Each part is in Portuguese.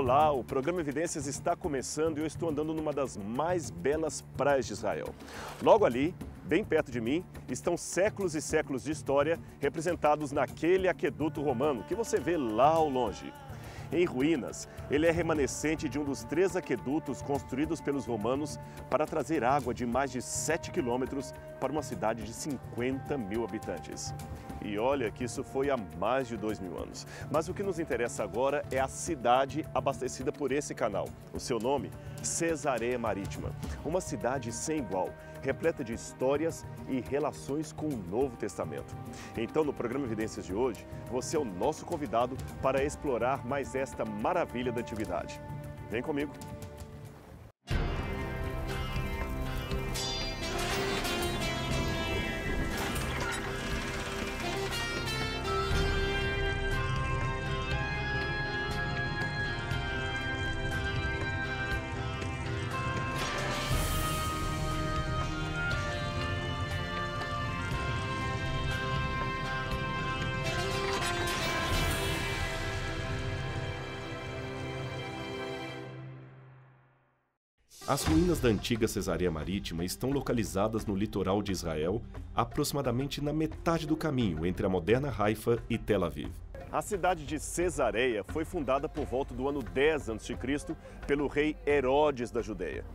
Olá, o programa Evidências está começando e eu estou andando numa das mais belas praias de Israel. Logo ali, bem perto de mim, estão séculos e séculos de história representados naquele aqueduto romano que você vê lá ao longe. Em ruínas, ele é remanescente de um dos 3 aquedutos construídos pelos romanos para trazer água de mais de 7 quilômetros para uma cidade de 50 mil habitantes. E olha que isso foi há mais de 2.000 anos. Mas o que nos interessa agora é a cidade abastecida por esse canal. O seu nome? Cesareia Marítima. Uma cidade sem igual, repleta de histórias e relações com o Novo Testamento. Então, no programa Evidências de hoje, você é o nosso convidado para explorar mais esta maravilha da antiguidade. Vem comigo! As ruínas da antiga Cesareia Marítima estão localizadas no litoral de Israel, aproximadamente na metade do caminho entre a moderna Haifa e Tel Aviv. A cidade de Cesareia foi fundada por volta do ano 10 a.C. pelo rei Herodes da Judeia.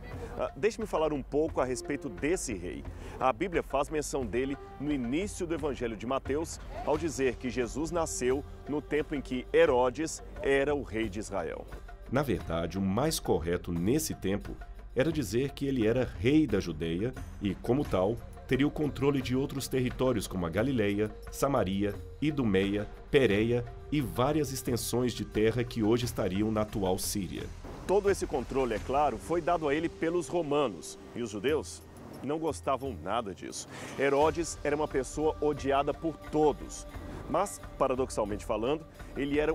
Deixe-me falar um pouco a respeito desse rei. A Bíblia faz menção dele no início do Evangelho de Mateus, ao dizer que Jesus nasceu no tempo em que Herodes era o rei de Israel. Na verdade, o mais correto nesse tempo era dizer que ele era rei da Judeia e, como tal, teria o controle de outros territórios como a Galileia, Samaria, Idumeia, Pérea e várias extensões de terra que hoje estariam na atual Síria. Todo esse controle, é claro, foi dado a ele pelos romanos, e os judeus não gostavam nada disso. Herodes era uma pessoa odiada por todos. Mas, paradoxalmente falando, ele era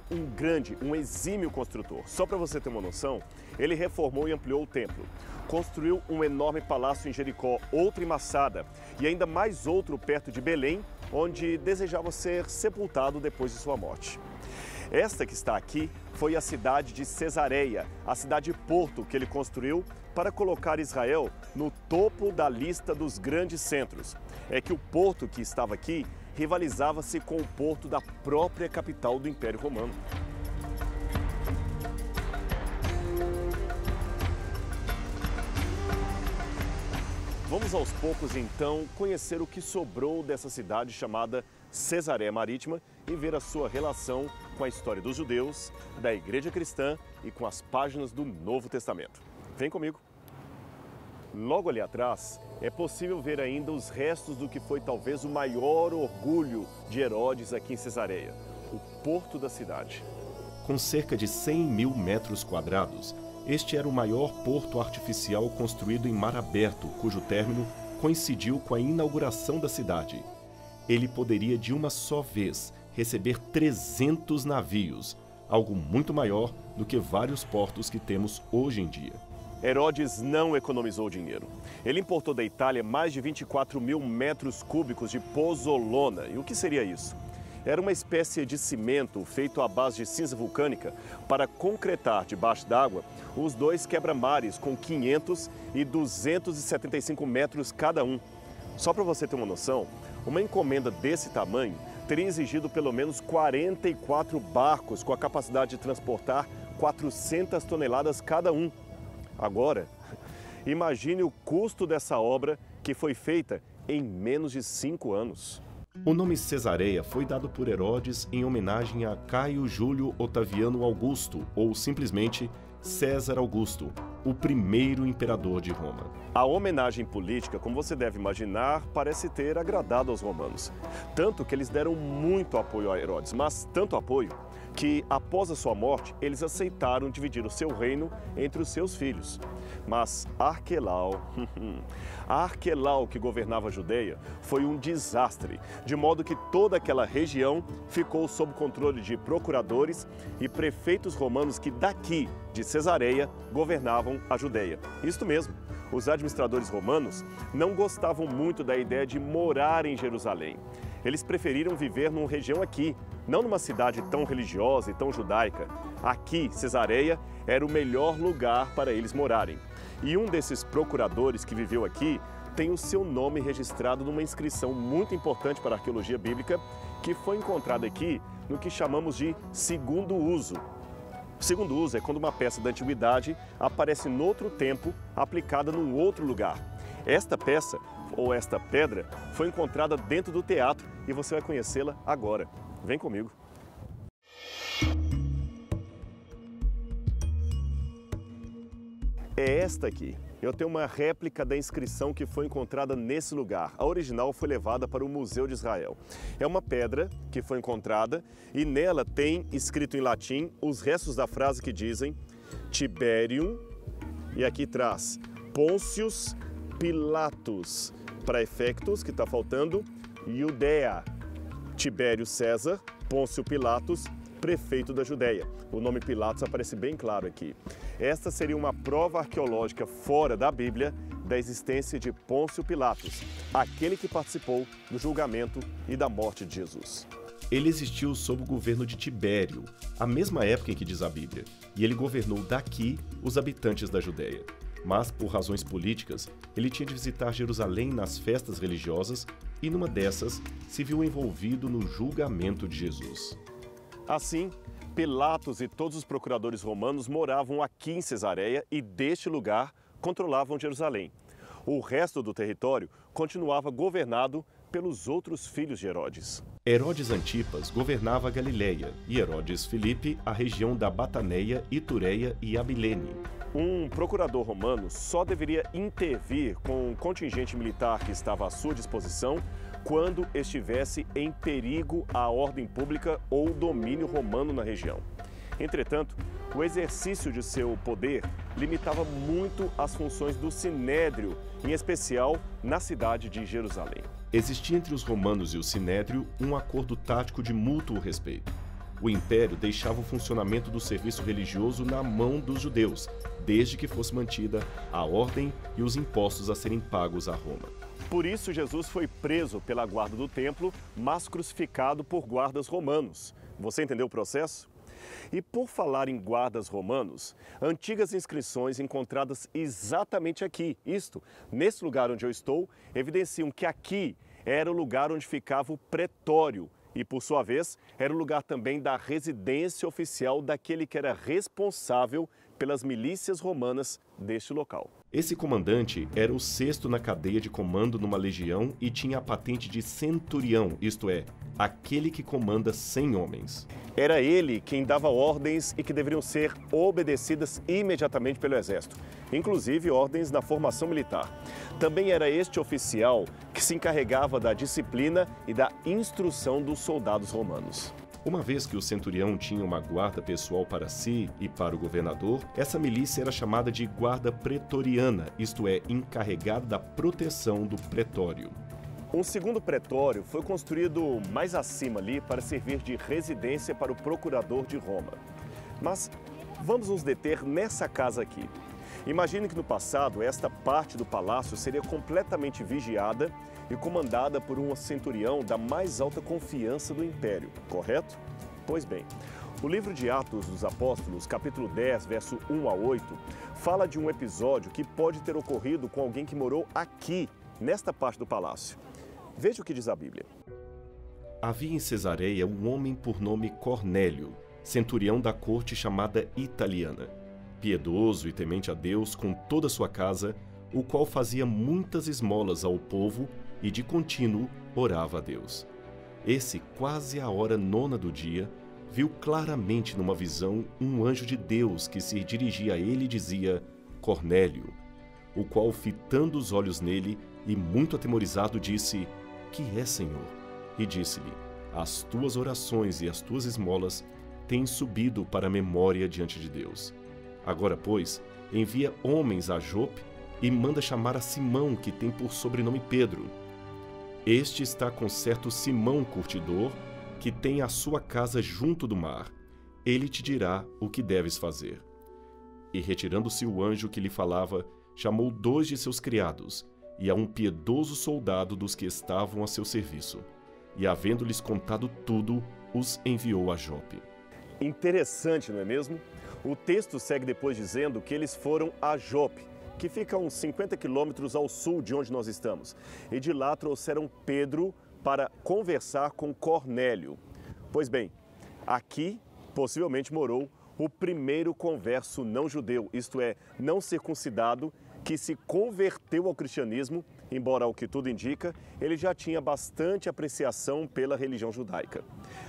um exímio construtor. Só para você ter uma noção, ele reformou e ampliou o templo. Construiu um enorme palácio em Jericó, outro em Massada e ainda mais outro perto de Belém, onde desejava ser sepultado depois de sua morte. Esta que está aqui foi a cidade de Cesareia, a cidade-porto que ele construiu para colocar Israel no topo da lista dos grandes centros. É que o porto que estava aqui rivalizava-se com o porto da própria capital do Império Romano. Vamos aos poucos, então, conhecer o que sobrou dessa cidade chamada Cesareia Marítima e ver a sua relação com a história dos judeus, da Igreja Cristã e com as páginas do Novo Testamento. Vem comigo! Logo ali atrás, é possível ver ainda os restos do que foi talvez o maior orgulho de Herodes aqui em Cesareia, o porto da cidade. Com cerca de 100.000 metros quadrados, este era o maior porto artificial construído em mar aberto, cujo término coincidiu com a inauguração da cidade. Ele poderia de uma só vez receber 300 navios, algo muito maior do que vários portos que temos hoje em dia. Herodes não economizou dinheiro. Ele importou da Itália mais de 24.000 metros cúbicos de pozzolana. E o que seria isso? Era uma espécie de cimento feito à base de cinza vulcânica para concretar debaixo d'água os 2 quebra-mares com 500 e 275 metros cada um. Só para você ter uma noção, uma encomenda desse tamanho teria exigido pelo menos 44 barcos com a capacidade de transportar 400 toneladas cada um. Agora, imagine o custo dessa obra que foi feita em menos de 5 anos. O nome Cesareia foi dado por Herodes em homenagem a Caio Júlio Otaviano Augusto, ou simplesmente César Augusto, o primeiro imperador de Roma. A homenagem política, como você deve imaginar, parece ter agradado aos romanos. Tanto que eles deram muito apoio a Herodes, mas tanto apoio que, após a sua morte, eles aceitaram dividir o seu reino entre os seus filhos. Mas Arquelau, Arquelau, que governava a Judeia, foi um desastre, de modo que toda aquela região ficou sob controle de procuradores e prefeitos romanos que daqui, de Cesareia, governavam a Judeia. Isto mesmo, os administradores romanos não gostavam muito da ideia de morar em Jerusalém. Eles preferiram viver numa região aqui, não numa cidade tão religiosa e tão judaica. Aqui, Cesareia, era o melhor lugar para eles morarem. E um desses procuradores que viveu aqui tem o seu nome registrado numa inscrição muito importante para a arqueologia bíblica, que foi encontrada aqui no que chamamos de segundo uso. O segundo uso é quando uma peça da antiguidade aparece noutro tempo, aplicada num outro lugar. Esta peça, ou esta pedra, foi encontrada dentro do teatro e você vai conhecê-la agora. Vem comigo. É esta aqui. Eu tenho uma réplica da inscrição que foi encontrada nesse lugar. A original foi levada para o Museu de Israel. É uma pedra que foi encontrada e nela tem escrito em latim os restos da frase que dizem Tiberium, e aqui traz Pôncius Pilatus, para efectos que está faltando, Judea. Tibério César, Pôncio Pilatos, prefeito da Judéia. O nome Pilatos aparece bem claro aqui. Esta seria uma prova arqueológica fora da Bíblia da existência de Pôncio Pilatos, aquele que participou do julgamento e da morte de Jesus. Ele existiu sob o governo de Tibério, a mesma época em que diz a Bíblia, e ele governou daqui os habitantes da Judéia. Mas, por razões políticas, ele tinha de visitar Jerusalém nas festas religiosas e, numa dessas, se viu envolvido no julgamento de Jesus. Assim, Pilatos e todos os procuradores romanos moravam aqui em Cesareia e, deste lugar, controlavam Jerusalém. O resto do território continuava governado pelos outros filhos de Herodes. Herodes Antipas governava a Galileia e Herodes Filipe a região da Bataneia, Itureia e Abilene. Um procurador romano só deveria intervir com um contingente militar que estava à sua disposição quando estivesse em perigo a ordem pública ou o domínio romano na região. Entretanto, o exercício de seu poder limitava muito as funções do Sinédrio, em especial na cidade de Jerusalém. Existia entre os romanos e o Sinédrio um acordo tático de mútuo respeito. O império deixava o funcionamento do serviço religioso na mão dos judeus, desde que fosse mantida a ordem e os impostos a serem pagos a Roma. Por isso, Jesus foi preso pela guarda do templo, mas crucificado por guardas romanos. Você entendeu o processo? E por falar em guardas romanos, antigas inscrições encontradas exatamente aqui, nesse lugar onde eu estou, evidenciam que aqui era o lugar onde ficava o pretório e, por sua vez, era o lugar também da residência oficial daquele que era responsável pelas milícias romanas deste local. Esse comandante era o sexto na cadeia de comando numa legião e tinha a patente de centurião, isto é, aquele que comanda 100 homens. Era ele quem dava ordens e que deveriam ser obedecidas imediatamente pelo exército, inclusive ordens na formação militar. Também era este oficial que se encarregava da disciplina e da instrução dos soldados romanos. Uma vez que o centurião tinha uma guarda pessoal para si e para o governador, essa milícia era chamada de guarda pretoriana, isto é, encarregada da proteção do pretório. Um segundo pretório foi construído mais acima ali para servir de residência para o procurador de Roma. Mas vamos nos deter nessa casa aqui. Imagine que no passado esta parte do palácio seria completamente vigiada e comandada por um centurião da mais alta confiança do império, correto? Pois bem, o livro de Atos dos Apóstolos, capítulo 10, verso 1 a 8, fala de um episódio que pode ter ocorrido com alguém que morou aqui, nesta parte do palácio. Veja o que diz a Bíblia. Havia em Cesareia um homem por nome Cornélio, centurião da corte chamada Italiana, piedoso e temente a Deus com toda a sua casa, o qual fazia muitas esmolas ao povo e de contínuo orava a Deus. Esse, quase à hora 9ª do dia, viu claramente numa visão um anjo de Deus que se dirigia a ele e dizia: Cornélio, o qual, fitando os olhos nele e muito atemorizado, disse: Que é, Senhor? E disse-lhe: As tuas orações e as tuas esmolas têm subido para a memória diante de Deus. Agora, pois, envia homens a Jope e manda chamar a Simão, que tem por sobrenome Pedro. Este está com certo Simão curtidor, que tem a sua casa junto do mar. Ele te dirá o que deves fazer. E retirando-se o anjo que lhe falava, chamou 2 de seus criados, e a um piedoso soldado dos que estavam a seu serviço. E havendo-lhes contado tudo, os enviou a Jope. Interessante, não é mesmo? O texto segue depois dizendo que eles foram a Jope, que fica a uns 50 quilômetros ao sul de onde nós estamos. E de lá trouxeram Pedro para conversar com Cornélio. Pois bem, aqui possivelmente morou o primeiro converso não judeu, isto é, não circuncidado, que se converteu ao cristianismo, embora ao que tudo indica, ele já tinha bastante apreciação pela religião judaica.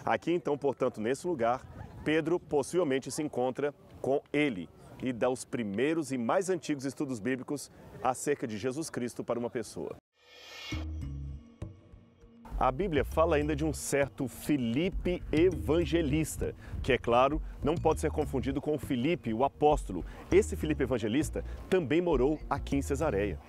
Aqui então, portanto, nesse lugar, Pedro possivelmente se encontra com ele e dá os primeiros e mais antigos estudos bíblicos acerca de Jesus Cristo para uma pessoa. A Bíblia fala ainda de um certo Filipe evangelista, que, é claro, não pode ser confundido com o Filipe, o apóstolo. Esse Filipe evangelista também morou aqui em Cesareia.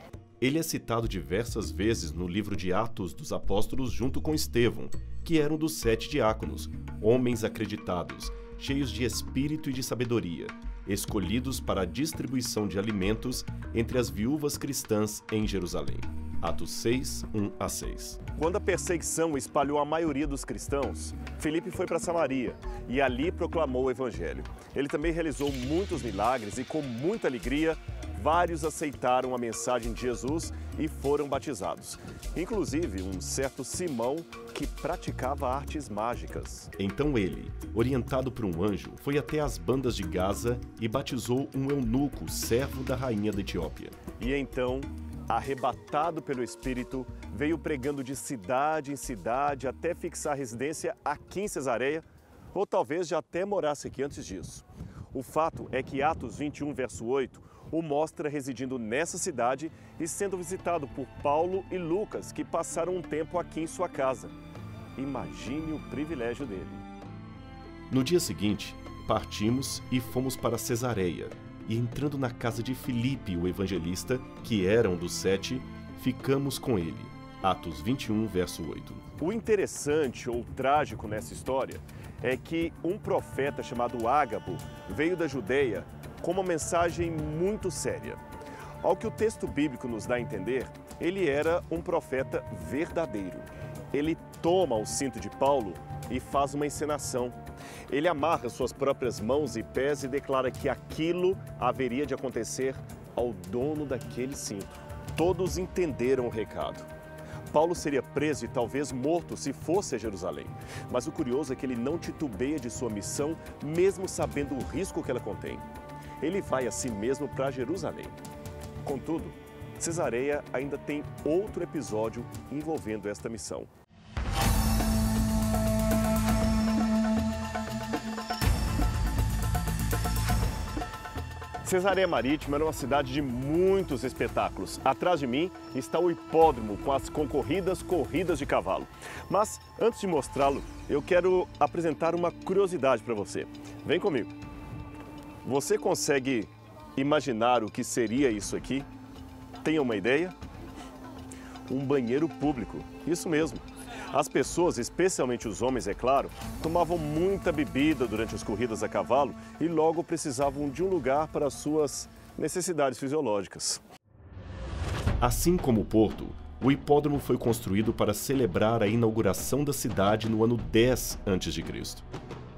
Ele é citado diversas vezes no livro de Atos dos Apóstolos junto com Estevão, que era um dos 7 diáconos, homens acreditados, cheios de espírito e de sabedoria, escolhidos para a distribuição de alimentos entre as viúvas cristãs em Jerusalém. Atos 6, 1 a 6. Quando a perseguição espalhou a maioria dos cristãos, Filipe foi para Samaria e ali proclamou o evangelho. Ele também realizou muitos milagres e, com muita alegria, vários aceitaram a mensagem de Jesus e foram batizados. Inclusive, um certo Simão que praticava artes mágicas. Então ele, orientado por um anjo, foi até as bandas de Gaza e batizou um eunuco, servo da rainha da Etiópia. E então, arrebatado pelo Espírito, veio pregando de cidade em cidade até fixar residência aqui em Cesareia, ou talvez já até morasse aqui antes disso. O fato é que Atos 21, verso 8, o mostra residindo nessa cidade e sendo visitado por Paulo e Lucas, que passaram um tempo aqui em sua casa. Imagine o privilégio dele. No dia seguinte, partimos e fomos para Cesareia, e entrando na casa de Filipe, o evangelista, que era um dos 7, ficamos com ele. Atos 21, verso 8. O interessante ou trágico nessa história é que um profeta chamado Ágabo veio da Judeia com uma mensagem muito séria. Ao que o texto bíblico nos dá a entender, ele era um profeta verdadeiro. Ele toma o cinto de Paulo e faz uma encenação. Ele amarra suas próprias mãos e pés e declara que aquilo haveria de acontecer ao dono daquele cinto. Todos entenderam o recado. Paulo seria preso e talvez morto se fosse a Jerusalém. Mas o curioso é que ele não titubeia de sua missão, mesmo sabendo o risco que ela contém. Ele vai assim mesmo para Jerusalém. Contudo, Cesareia ainda tem outro episódio envolvendo esta missão. Cesareia Marítima era uma cidade de muitos espetáculos. Atrás de mim está o hipódromo com as concorridas corridas de cavalo. Mas antes de mostrá-lo, eu quero apresentar uma curiosidade para você. Vem comigo. Você consegue imaginar o que seria isso aqui? Tem uma ideia? Um banheiro público, isso mesmo. As pessoas, especialmente os homens, é claro, tomavam muita bebida durante as corridas a cavalo e logo precisavam de um lugar para as suas necessidades fisiológicas. Assim como o porto, o hipódromo foi construído para celebrar a inauguração da cidade no ano 10 a.C.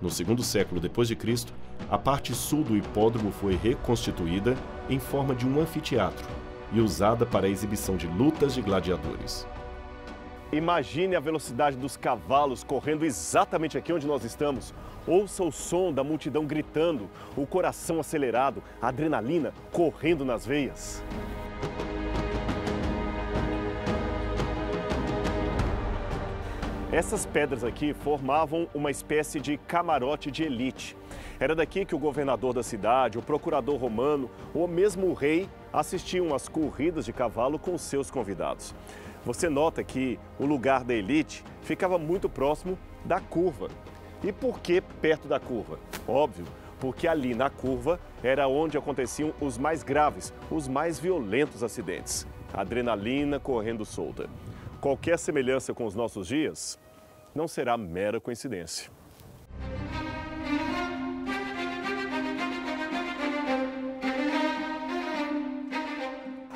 No segundo século depois de Cristo, a parte sul do hipódromo foi reconstituída em forma de um anfiteatro e usada para a exibição de lutas de gladiadores. Imagine a velocidade dos cavalos correndo exatamente aqui onde nós estamos. Ouça o som da multidão gritando, o coração acelerado, a adrenalina correndo nas veias. Essas pedras aqui formavam uma espécie de camarote de elite. Era daqui que o governador da cidade, o procurador romano ou mesmo o rei assistiam às corridas de cavalo com seus convidados. Você nota que o lugar da elite ficava muito próximo da curva. E por que perto da curva? Óbvio, porque ali na curva era onde aconteciam os mais graves, os mais violentos acidentes. Adrenalina correndo solta. Qualquer semelhança com os nossos dias não será mera coincidência.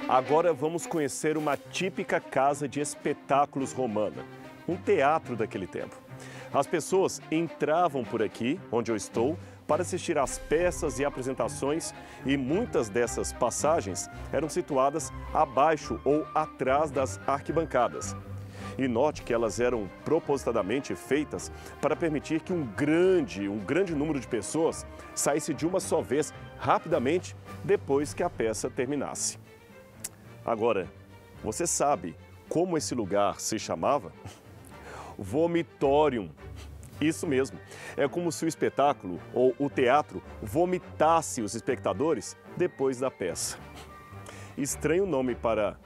Agora vamos conhecer uma típica casa de espetáculos romana, um teatro daquele tempo. As pessoas entravam por aqui, onde eu estou, para assistir às peças e apresentações, e muitas dessas passagens eram situadas abaixo ou atrás das arquibancadas. E note que elas eram propositadamente feitas para permitir que um grande número de pessoas saísse de uma só vez rapidamente depois que a peça terminasse. Agora, você sabe como esse lugar se chamava? Vomitorium. Isso mesmo. É como se o espetáculo ou o teatro vomitasse os espectadores depois da peça. Estranho nome para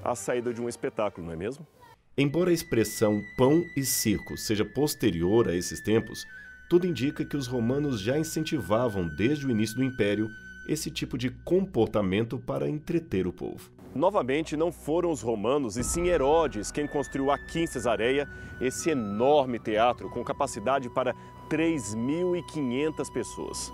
a saída de um espetáculo, não é mesmo? Embora a expressão pão e circo seja posterior a esses tempos, tudo indica que os romanos já incentivavam desde o início do Império esse tipo de comportamento para entreter o povo. Novamente, não foram os romanos, e sim Herodes quem construiu aqui em Cesareia esse enorme teatro com capacidade para 3.500 pessoas.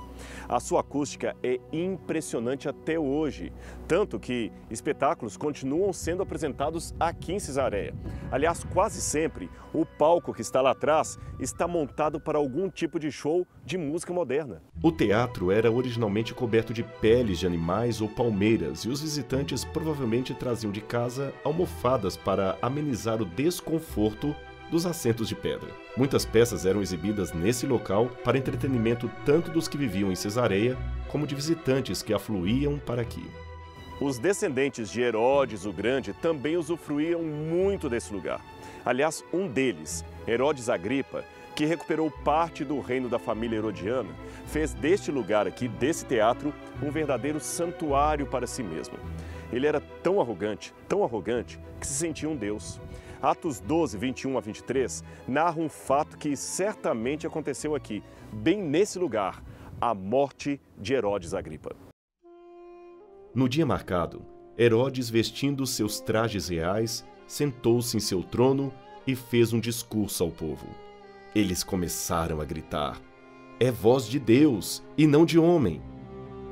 A sua acústica é impressionante até hoje, tanto que espetáculos continuam sendo apresentados aqui em Cesareia. Aliás, quase sempre, o palco que está lá atrás está montado para algum tipo de show de música moderna. O teatro era originalmente coberto de peles de animais ou palmeiras, e os visitantes provavelmente traziam de casa almofadas para amenizar o desconforto dos assentos de pedra. Muitas peças eram exibidas nesse local para entretenimento tanto dos que viviam em Cesareia, como de visitantes que afluíam para aqui. Os descendentes de Herodes o Grande também usufruíam muito desse lugar. Aliás, um deles, Herodes Agripa, que recuperou parte do reino da família herodiana, fez deste lugar aqui, desse teatro, um verdadeiro santuário para si mesmo. Ele era tão arrogante, que se sentia um deus. Atos 12, 21 a 23, narra um fato que certamente aconteceu aqui, bem nesse lugar, a morte de Herodes Agripa. No dia marcado, Herodes, vestindo seus trajes reais, sentou-se em seu trono e fez um discurso ao povo. Eles começaram a gritar: "É voz de Deus e não de homem!"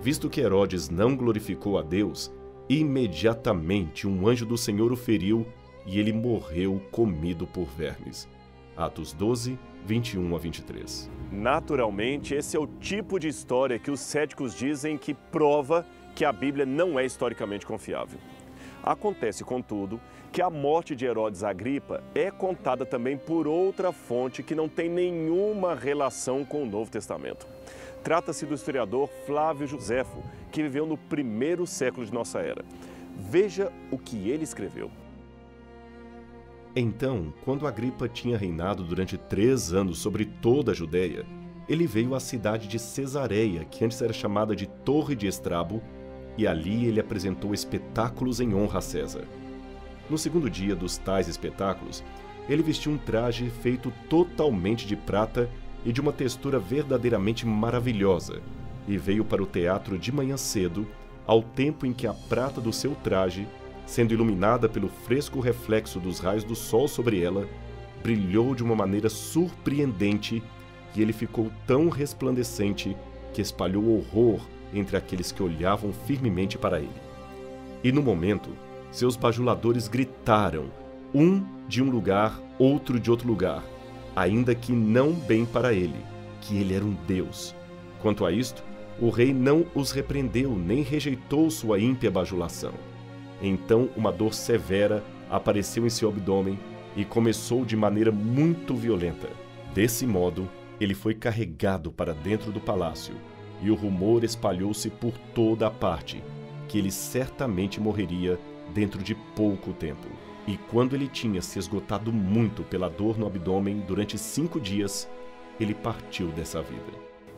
Visto que Herodes não glorificou a Deus, imediatamente um anjo do Senhor o feriu e ele morreu comido por vermes. Atos 12, 21 a 23. Naturalmente, esse é o tipo de história que os céticos dizem que prova que a Bíblia não é historicamente confiável. Acontece, contudo, que a morte de Herodes Agripa é contada também por outra fonte que não tem nenhuma relação com o Novo Testamento. Trata-se do historiador Flávio Josefo, que viveu no 1º século de nossa era. Veja o que ele escreveu. Então, quando Agripa tinha reinado durante 3 anos sobre toda a Judéia, ele veio à cidade de Cesareia, que antes era chamada de Torre de Estrabo, e ali ele apresentou espetáculos em honra a César. No 2º dia dos tais espetáculos, ele vestiu um traje feito totalmente de prata e de uma textura verdadeiramente maravilhosa, e veio para o teatro de manhã cedo, ao tempo em que a prata do seu traje, sendo iluminada pelo fresco reflexo dos raios do sol sobre ela, brilhou de uma maneira surpreendente, e ele ficou tão resplandecente que espalhou horror entre aqueles que olhavam firmemente para ele. E no momento, seus bajuladores gritaram, um de um lugar, outro de outro lugar, ainda que não bem para ele, que ele era um deus. Quanto a isto, o rei não os repreendeu, nem rejeitou sua ímpia bajulação. Então uma dor severa apareceu em seu abdômen e começou de maneira muito violenta. Desse modo, ele foi carregado para dentro do palácio, e o rumor espalhou-se por toda a parte, que ele certamente morreria dentro de pouco tempo. E quando ele tinha se esgotado muito pela dor no abdômen durante 5 dias, ele partiu dessa vida.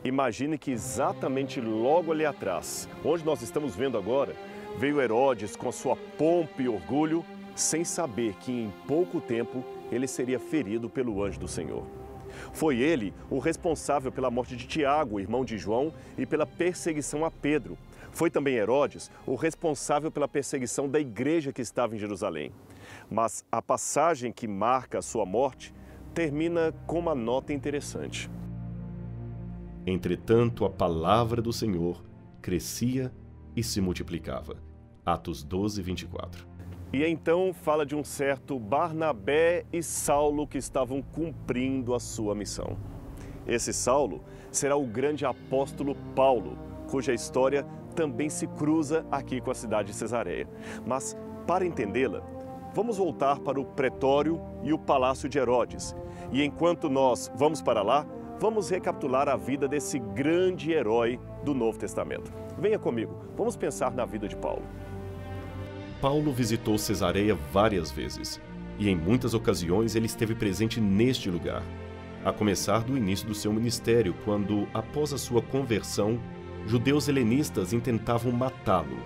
Imagine que exatamente logo ali atrás, onde nós estamos vendo agora, veio Herodes com sua pompa e orgulho, sem saber que em pouco tempo ele seria ferido pelo anjo do Senhor. Foi ele o responsável pela morte de Tiago, irmão de João, e pela perseguição a Pedro. Foi também Herodes o responsável pela perseguição da igreja que estava em Jerusalém. Mas a passagem que marca a sua morte termina com uma nota interessante. Entretanto, a palavra do Senhor crescia e se multiplicava. Atos 12, 24. E então fala de um certo Barnabé e Saulo que estavam cumprindo a sua missão. Esse Saulo será o grande apóstolo Paulo, cuja história também se cruza aqui com a cidade de Cesareia. Mas, para entendê-la, vamos voltar para o pretório e o palácio de Herodes. E enquanto nós vamos para lá, vamos recapitular a vida desse grande herói do Novo Testamento. Venha comigo, vamos pensar na vida de Paulo. Paulo visitou Cesareia várias vezes, e em muitas ocasiões ele esteve presente neste lugar, a começar do início do seu ministério, quando, após a sua conversão, judeus helenistas intentavam matá-lo,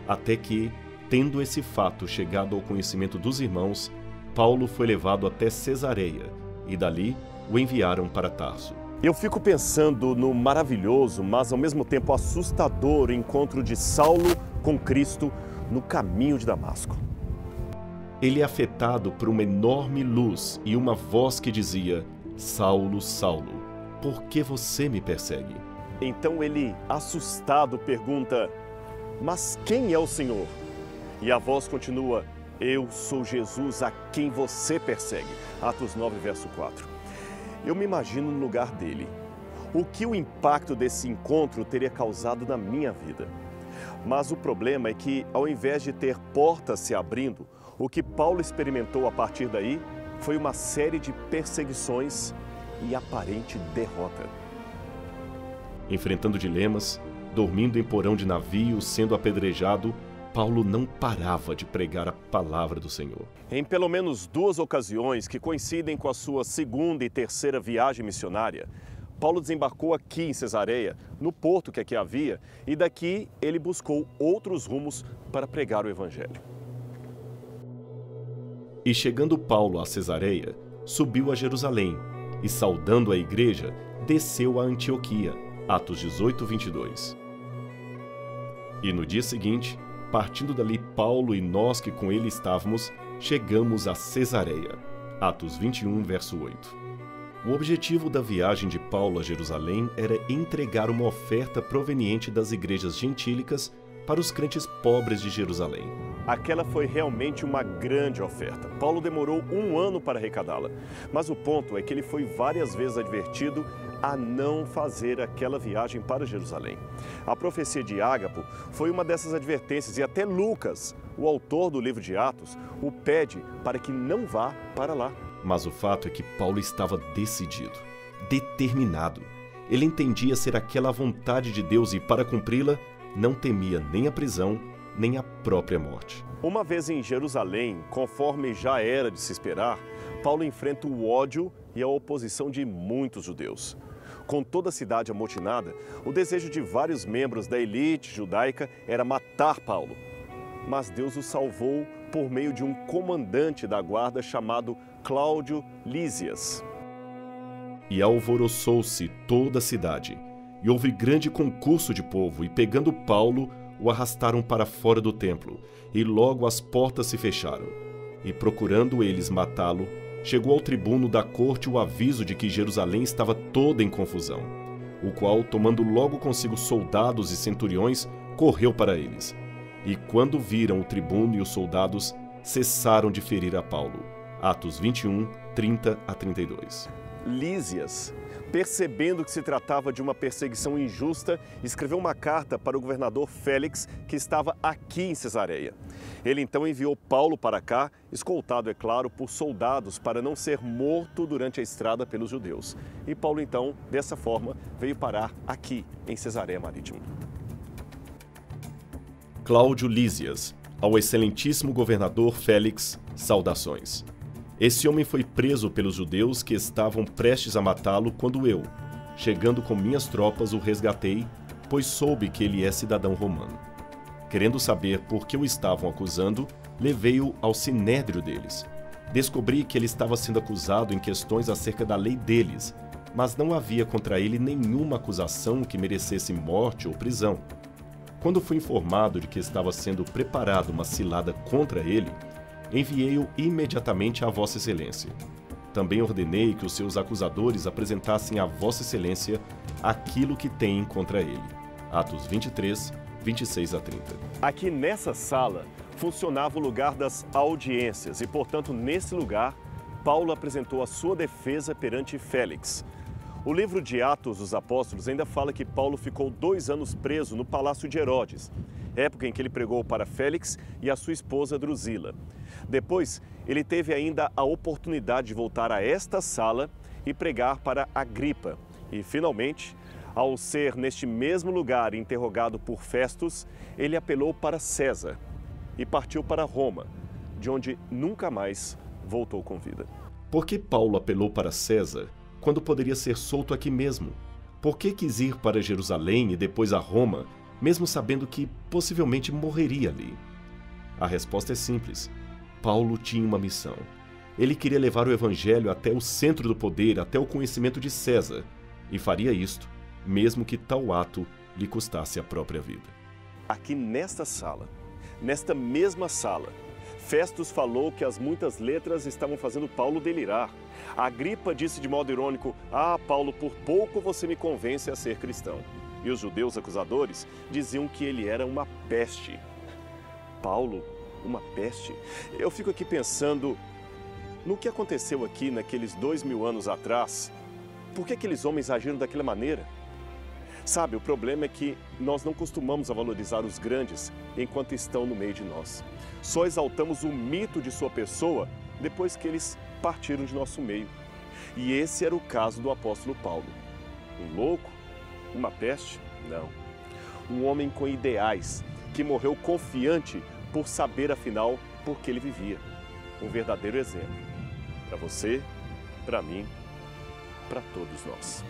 até que, tendo esse fato chegado ao conhecimento dos irmãos, Paulo foi levado até Cesareia, e dali o enviaram para Tarso. Eu fico pensando no maravilhoso, mas ao mesmo tempo assustador encontro de Saulo com Cristo no caminho de Damasco. Ele é afetado por uma enorme luz e uma voz que dizia: Saulo, Saulo, por que você me persegue? Então ele, assustado, pergunta: mas quem é o Senhor? E a voz continua: eu sou Jesus a quem você persegue. Atos 9, verso 4. Eu me imagino no lugar dele. O que o impacto desse encontro teria causado na minha vida? Mas o problema é que, ao invés de ter portas se abrindo, o que Paulo experimentou a partir daí foi uma série de perseguições e aparente derrota. Enfrentando dilemas, dormindo em porão de navio, sendo apedrejado, Paulo não parava de pregar a palavra do Senhor. Em pelo menos 2 ocasiões que coincidem com a sua segunda e terceira viagem missionária, Paulo desembarcou aqui em Cesareia, no porto que aqui havia, e daqui ele buscou outros rumos para pregar o Evangelho. E chegando Paulo a Cesareia, subiu a Jerusalém, e saudando a igreja, desceu a Antioquia. Atos 18, 22. E no dia seguinte, partindo dali Paulo e nós que com ele estávamos, chegamos a Cesareia. Atos 21, verso 8. O objetivo da viagem de Paulo a Jerusalém era entregar uma oferta proveniente das igrejas gentílicas para os crentes pobres de Jerusalém. Aquela foi realmente uma grande oferta. Paulo demorou 1 ano para arrecadá-la. Mas o ponto é que ele foi várias vezes advertido a não fazer aquela viagem para Jerusalém. A profecia de Ágapo foi uma dessas advertências e até Lucas, o autor do livro de Atos, o pede para que não vá para lá. Mas o fato é que Paulo estava decidido, determinado. Ele entendia ser aquela a vontade de Deus e, para cumpri-la, não temia nem a prisão, nem a própria morte. Uma vez em Jerusalém, conforme já era de se esperar, Paulo enfrenta o ódio e a oposição de muitos judeus. Com toda a cidade amotinada, o desejo de vários membros da elite judaica era matar Paulo. Mas Deus o salvou por meio de um comandante da guarda chamado Cláudio Lísias. E alvoroçou-se toda a cidade, e houve grande concurso de povo, e pegando Paulo, o arrastaram para fora do templo, e logo as portas se fecharam. E procurando eles matá-lo, chegou ao tribuno da corte o aviso de que Jerusalém estava toda em confusão, o qual, tomando logo consigo soldados e centuriões, correu para eles. E quando viram o tribuno e os soldados, cessaram de ferir a Paulo. Atos 21, 30 a 32. Lísias, percebendo que se tratava de uma perseguição injusta, escreveu uma carta para o governador Félix, que estava aqui em Cesareia. Ele então enviou Paulo para cá, escoltado, é claro, por soldados, para não ser morto durante a estrada pelos judeus. E Paulo então, dessa forma, veio parar aqui, em Cesareia Marítima. Cláudio Lísias, ao excelentíssimo governador Félix, saudações. Esse homem foi preso pelos judeus que estavam prestes a matá-lo quando eu, chegando com minhas tropas, o resgatei, pois soube que ele é cidadão romano. Querendo saber por que o estavam acusando, levei-o ao sinédrio deles. Descobri que ele estava sendo acusado em questões acerca da lei deles, mas não havia contra ele nenhuma acusação que merecesse morte ou prisão. Quando fui informado de que estava sendo preparada uma cilada contra ele, enviei-o imediatamente a Vossa Excelência. Também ordenei que os seus acusadores apresentassem a Vossa Excelência aquilo que têm contra ele. Atos 23, 26 a 30. Aqui nessa sala funcionava o lugar das audiências e, portanto, nesse lugar, Paulo apresentou a sua defesa perante Félix. O livro de Atos dos Apóstolos ainda fala que Paulo ficou 2 anos preso no palácio de Herodes, época em que ele pregou para Félix e a sua esposa Drusila. Depois, ele teve ainda a oportunidade de voltar a esta sala e pregar para Agripa. E, finalmente, ao ser neste mesmo lugar interrogado por Festus, ele apelou para César e partiu para Roma, de onde nunca mais voltou com vida. Por que Paulo apelou para César quando poderia ser solto aqui mesmo? Por que quis ir para Jerusalém e depois a Roma, mesmo sabendo que possivelmente morreria ali? A resposta é simples. Paulo tinha uma missão. Ele queria levar o evangelho até o centro do poder, até o conhecimento de César, e faria isto, mesmo que tal ato lhe custasse a própria vida. Aqui nesta sala, nesta mesma sala, Festus falou que as muitas letras estavam fazendo Paulo delirar. Agripa disse de modo irônico: "Ah, Paulo, por pouco você me convence a ser cristão." E os judeus acusadores diziam que ele era uma peste. Paulo, uma peste? Eu fico aqui pensando no que aconteceu aqui naqueles 2000 anos atrás. Por que aqueles homens agiram daquela maneira? Sabe, o problema é que nós não costumamos a valorizar os grandes enquanto estão no meio de nós. Só exaltamos o mito de sua pessoa depois que eles partiram de nosso meio. E esse era o caso do apóstolo Paulo. Um louco? Uma peste? Não. Um homem com ideais, que morreu confiante por saber, afinal, por que ele vivia. Um verdadeiro exemplo. Para você, para mim, para todos nós.